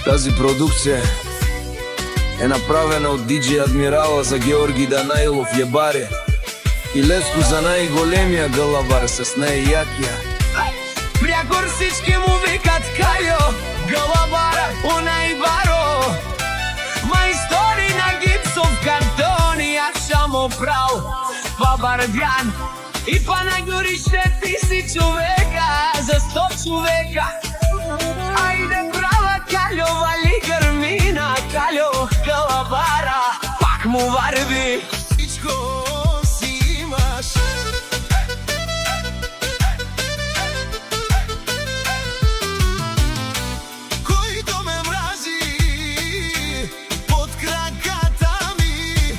Тази продукција е направена од DJ Адмирала за Георги Данаилов јебаре и Леско за најголемија галавар с најјакија. Прякор сички му викат Каљо, галавара у најбаро. Мајстори на гипсов картон и јас само прав па Бардјан. И па на горище ти си човека за 100 човека. Ајде брава Каљо, вали грмина Каљо, галавара пак му варви. Всичко си имаш, којто ме мрази под краката ми,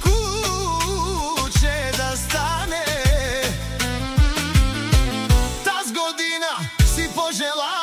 куче да стане. Таз година си пожела